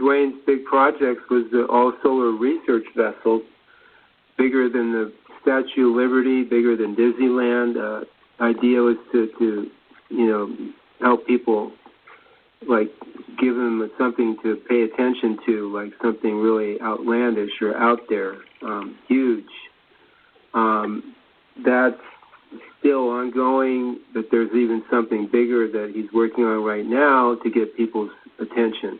Dwayne's big projects was the all-solar research vessel, bigger than the Statue of Liberty, bigger than Disneyland. Idea was to help people, like give them something to pay attention to, like something really outlandish or out there, huge. That's still ongoing, but there's even something bigger that he's working on right now to get people's attention.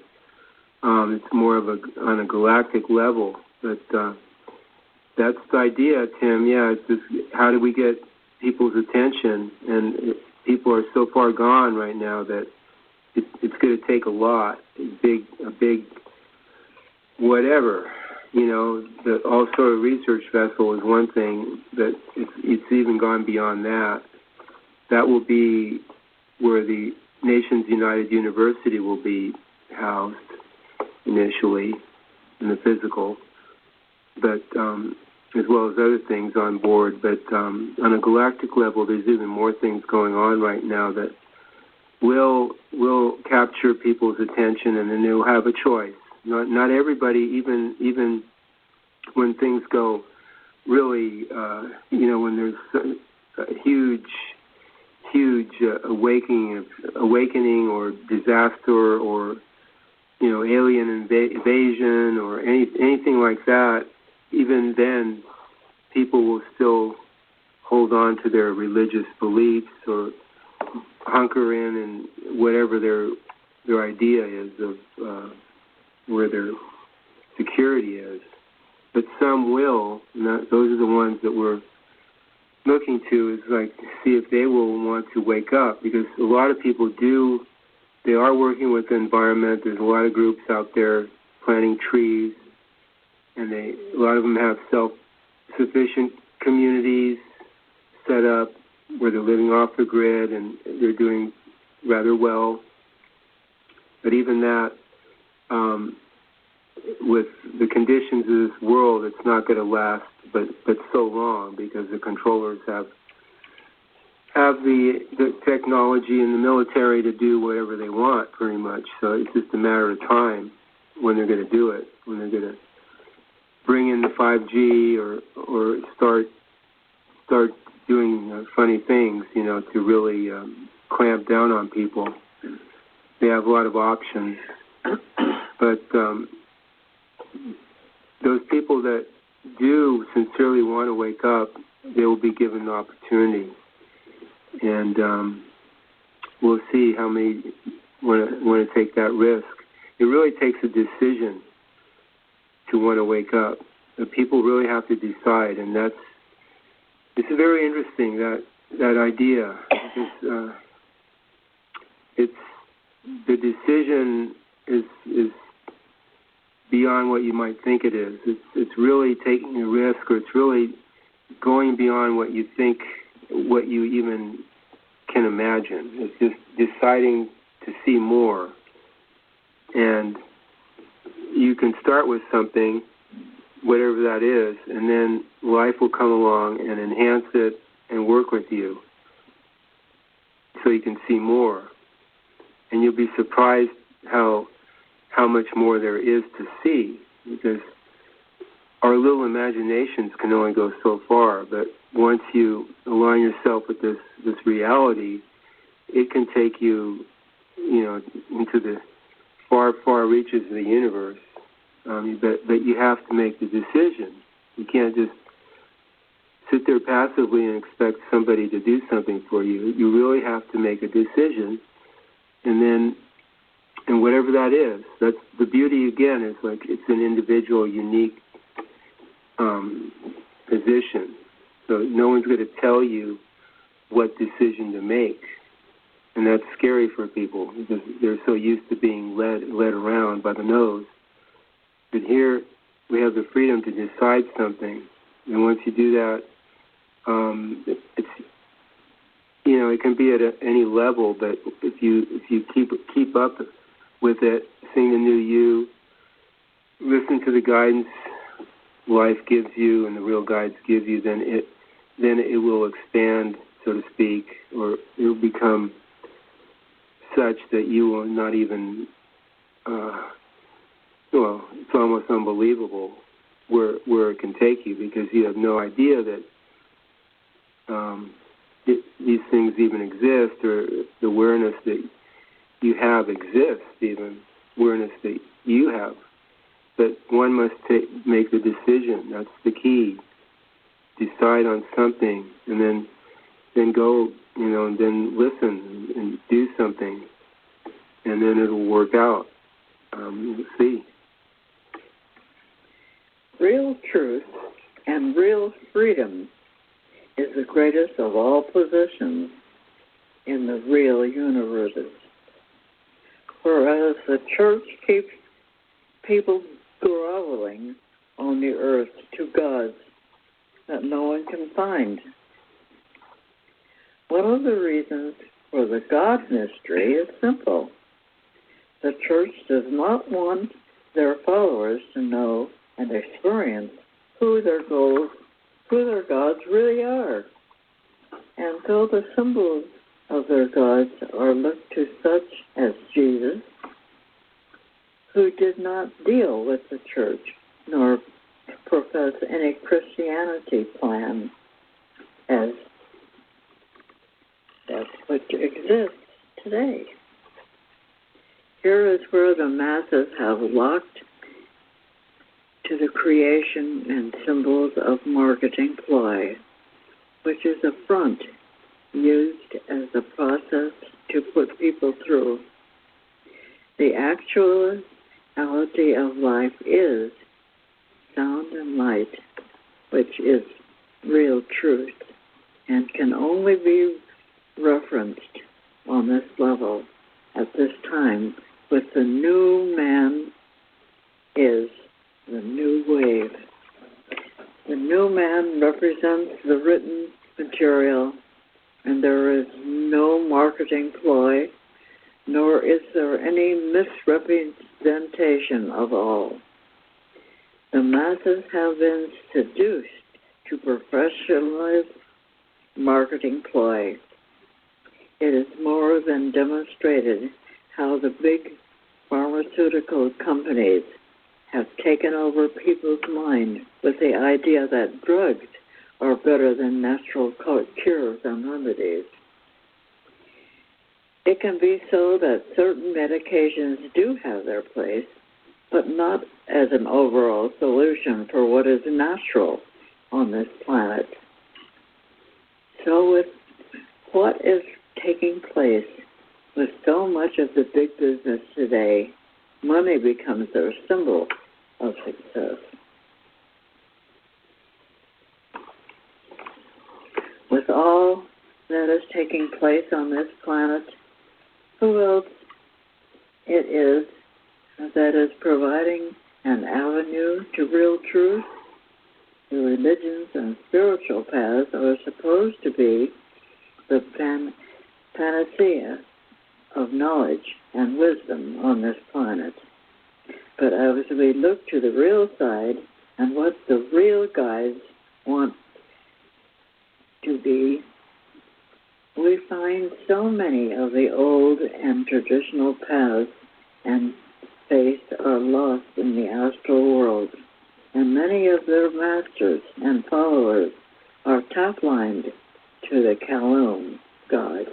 It's more of on a galactic level, but that's the idea, Tim. Yeah, it's just how do we get people's attention? And people are so far gone right now that it's going to take a lot, a big whatever. The all-solar research vessel is one thing, but it's even gone beyond that. That will be where the Nations United University will be housed initially in the physical, but as well as other things on board. But on a galactic level, there's even more things going on right now that will capture people's attention, and then they'll have a choice. Not everybody, even when things go really, when there's a huge awakening or disaster or alien invasion or anything like that. Even then, people will still hold on to their religious beliefs or hunker in and whatever their idea is of where their security is. But some will, and those are the ones that we're looking to, is like see if they will want to wake up, because a lot of people they are working with the environment. There's a lot of groups out there planting trees, and a lot of them have self-sufficient communities set up where they're living off the grid, and they're doing rather well. But even that, with the conditions of this world, it's not going to last but so long, because the controllers have the technology and the military to do whatever they want, pretty much. So it's just a matter of time when they're going to do it, when they're going to bring in the 5G or start doing funny things, to really clamp down on people. They have a lot of options. But those people that do sincerely want to wake up, they will be given the opportunity. And we'll see how many want to take that risk. It really takes a decision to want to wake up. The people really have to decide, and it's very interesting, that idea. Because, it's the decision is beyond what you might think it is. It's really taking a risk, or it's really going beyond what you think, what you even can imagine. It's just deciding to see more. And you can start with something, whatever that is, and then life will come along and enhance it and work with you so you can see more. And you'll be surprised how much more there is to see, because our little imaginations can only go so far. But once you align yourself with this reality, it can take you, into the far, far reaches of the universe. But you have to make the decision. You can't just sit there passively and expect somebody to do something for you. You really have to make a decision, and whatever that is. That's the beauty, again, is like it's an individual, unique position. So no one's going to tell you what decision to make. And that's scary for people, because they're so used to being led around by the nose. But here we have the freedom to decide something. And once you do that, it's it can be at any level, but if you keep up with it, sing the new you, listen to the guidance life gives you and the RealGuides give you, then it will expand, so to speak, or it will become such that you will not even well, it's almost unbelievable where it can take you, because you have no idea that these things even exist, or the awareness that you have exists, even awareness that you have. But one must make the decision. That's the key. Decide on something, and then go, and then listen and do something, and then it'll work out. You'll see. Real truth and real freedom is the greatest of all positions in the real universes. Whereas the church keeps people groveling on the earth to gods that no one can find. One of the reasons for the God mystery is simple. The church does not want their followers to know and experience who their gods really are. And so the symbols of their gods are looked to such as Jesus, who did not deal with the church nor profess any Christianity plan as that's what exists today. Here is where the masses have locked to the creation and symbols of marketing ploy, which is a front used as a process to put people through. The actuality of life is sound and light, which is real truth, and can only be referenced on this level at this time with the new man is the new wave. The new man represents the written material, and there is no marketing ploy, nor is there any misrepresentation of all. The masses have been seduced to professionalize marketing ploy. It is more than demonstrated how the big pharmaceutical companies have taken over people's mind with the idea that drugs are better than natural cures and remedies. It can be so that certain medications do have their place, but not as an overall solution for what is natural on this planet. So with what is taking place with so much of the big business today, money becomes their symbol of success. With all that is taking place on this planet, who else it is that is providing an avenue to real truth? The religions and spiritual paths are supposed to be the panacea of knowledge and wisdom on this planet. But as we look to the real side and what the real guides want to be, we find so many of the old and traditional paths and faiths are lost in the astral world, and many of their masters and followers are top-lined to the Kaloum God.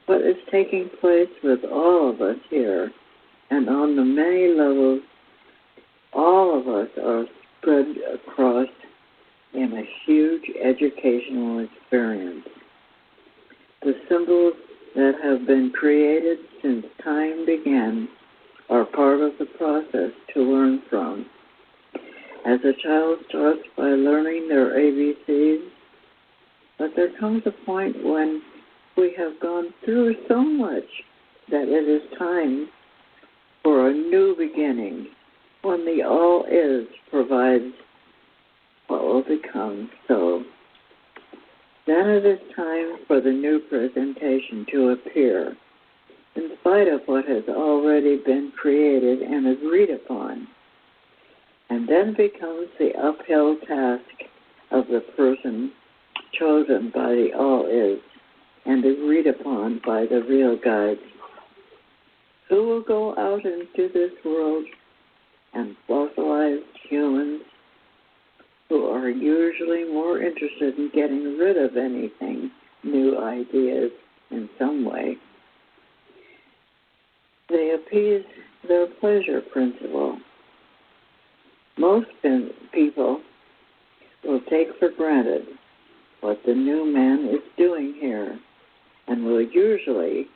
What is taking place with all of us here and on the many levels, all of us are spread across in a huge educational experience. The symbols that have been created since time began are part of the process to learn from. As a child starts by learning their ABCs, but there comes a point when we have gone through so much that it is time for a new beginning, when the All-Is provides what will become so. Then it is time for the new presentation to appear, in spite of what has already been created and agreed upon. And then becomes the uphill task of the person chosen by the All-Is and agreed upon by the real guides, who will go out into this world are usually more interested in getting rid of anything, new ideas in some way. They appease their pleasure principle. Most people will take for granted what the new man is doing here and will usually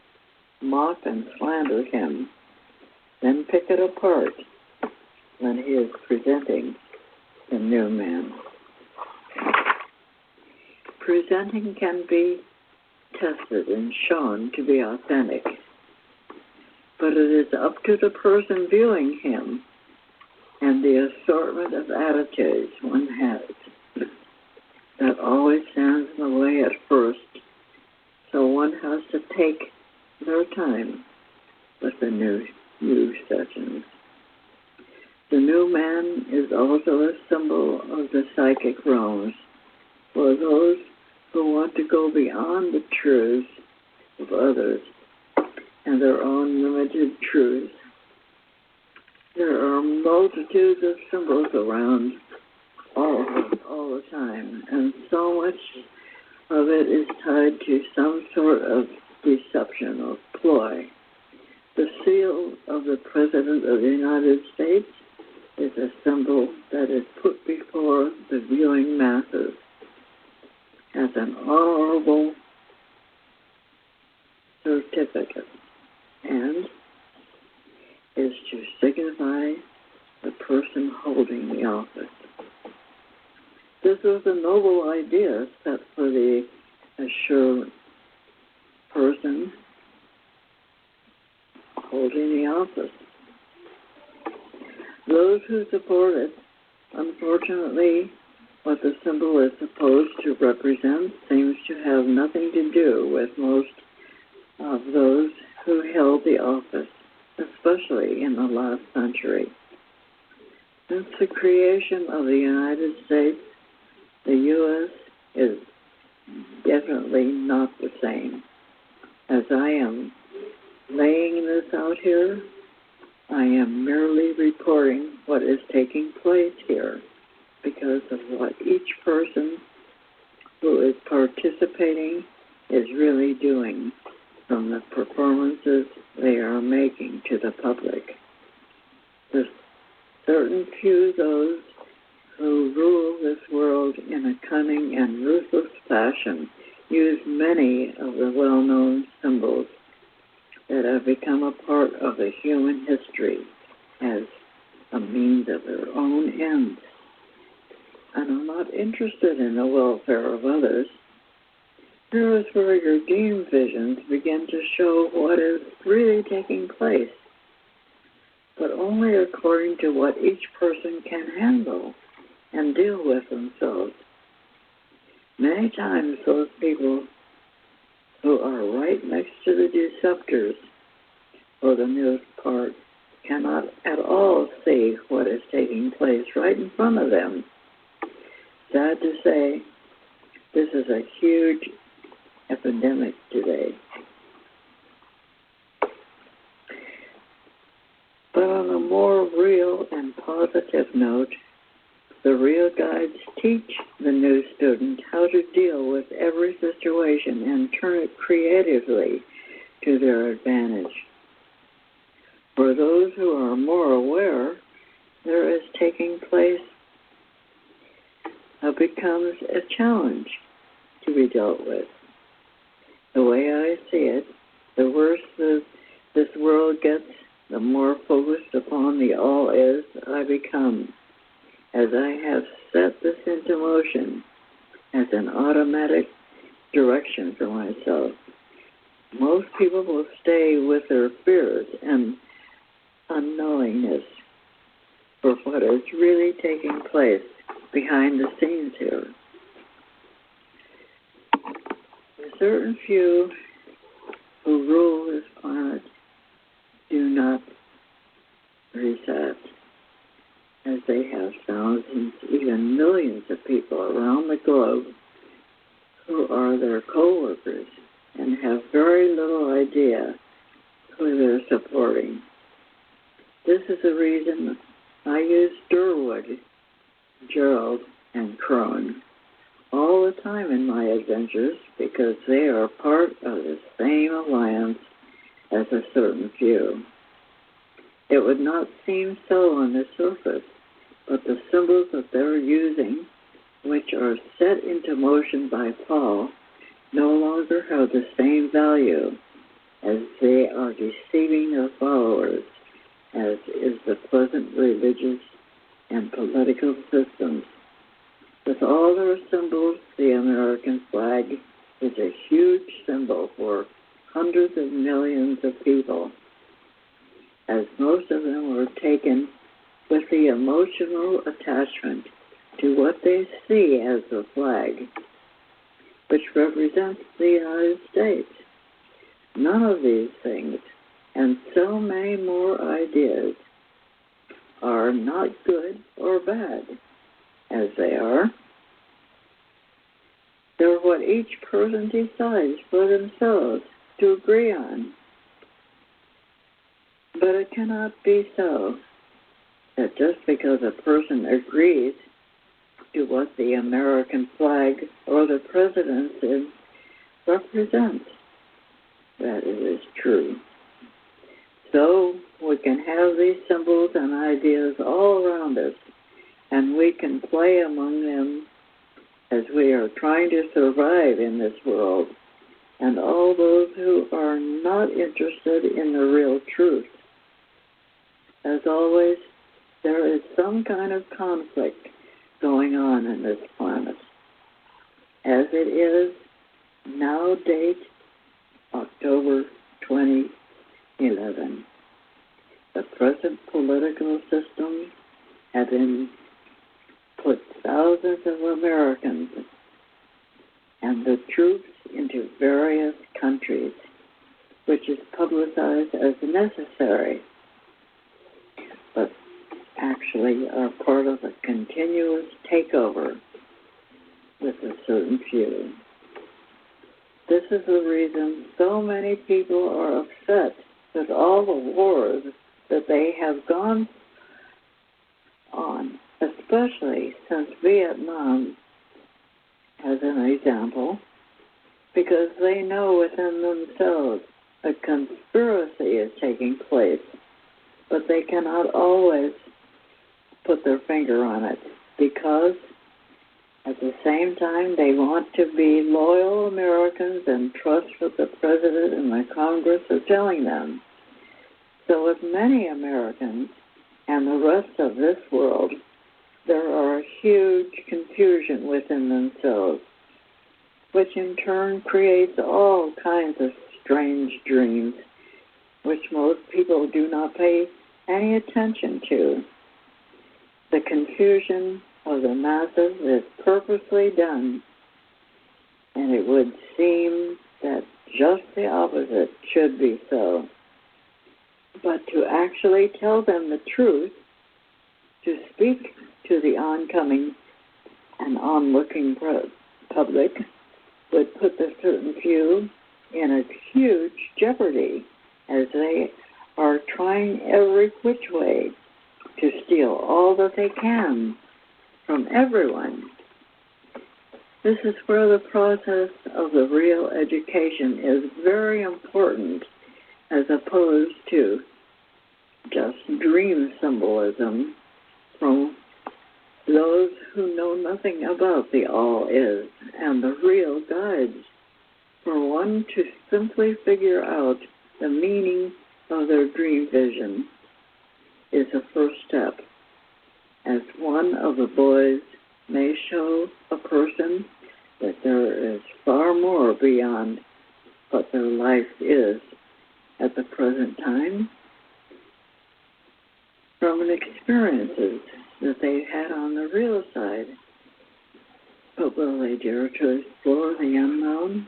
mock and slander him, then pick it apart when he is presenting the new man. Presenting can be tested and shown to be authentic, but it is up to the person viewing him and the assortment of attitudes one has. That always stands in the way at first, so one has to take their time with the new sessions. The new man is also a symbol of the psychic realms for those who want to go beyond the truths of others and their own limited truths. There are multitudes of symbols around all the time, and so much of it is tied to some sort of deception or ploy. The seal of the President of the United States is a symbol that is put before the viewing masses as an honorable certificate and is to signify the person holding the office. This was a noble idea set for the assured person holding the office. Those who support it, unfortunately, what the symbol is supposed to represent seems to have nothing to do with most of those who held the office, especially in the last century. Since the creation of the United States, the U.S. is definitely not the same. As I am laying this out here, I am merely reporting what is taking place here because of what each person who is participating is really doing from the performances they are making to the public. The certain few, those who rule this world in a cunning and ruthless fashion, use many of the well-known symbols that have become a part of the human history as a means of their own ends, and are not interested in the welfare of others. Here is where your dream visions begin to show what is really taking place, but only according to what each person can handle and deal with themselves. Many times those people who are right next to the deceptors, for the most part, cannot at all see what is taking place right in front of them. Sad to say, this is a huge epidemic today. But on a more real and positive note, the RealGuides teach the new student how to deal with every situation and turn it creatively to their advantage. For those who are more aware, there is taking place becomes a challenge to be dealt with. The way I see it, the worse this world gets, the more focused upon the all is I become, as I have set this into motion as an automatic direction for myself. Most people will stay with their fears and unknowingness for what is really taking place behind the scenes here. A certain few who rule this planet do not reset, as they have thousands, even millions of people around the globe who are their co-workers and have very little idea who they're supporting. This is the reason I use Durwood Gerald and crone all the time in my adventures because they are part of the same alliance as a certain few. It would not seem so on the surface, but the symbols that they're using, which are set into motion by Paul, no longer have the same value as they are deceiving their followers, as is the present religious and political systems. With all their symbols, the American flag is a huge symbol for hundreds of millions of people, as most of them are taken with the emotional attachment to what they see as the flag, which represents the United States. None of these things, and so many more ideas, are not good or bad, as they are. They're what each person decides for themselves to agree on. But it cannot be so that just because a person agrees to what the American flag or the presidency represents, that it is true. So we can have these symbols and ideas all around us, and we can play among them as we are trying to survive in this world, and all those who are not interested in the real truth. As always, there is some kind of conflict going on in this planet. As it is, now date October 2011. The present political system has been put thousands of Americans and the troops into various countries, which is publicized as necessary, but actually are part of a continuous takeover with a certain few. This is the reason so many people are upset with all the wars that they have gone on, especially since Vietnam, as an example, because they know within themselves a conspiracy is taking place, but they cannot always put their finger on it because at the same time they want to be loyal Americans and trust what the President and the Congress are telling them. So with many Americans and the rest of this world, there are huge confusion within themselves, which in turn creates all kinds of strange dreams, which most people do not pay any attention to. The confusion of the masses is purposely done, and it would seem that just the opposite should be so. But to actually tell them the truth, to speak to the oncoming and onlooking public, would put the certain few in a huge jeopardy as they are trying every which way to steal all that they can from everyone. This is where the process of the real education is very important, as opposed to just dream symbolism from those who know nothing about the all is and the real guides. For one to simply figure out the meaning of their dream vision is the first step, as one of the boys may show a person that there is far more beyond what their life is at the present time from experiences that they've had on the real side. But will they dare to explore the unknown?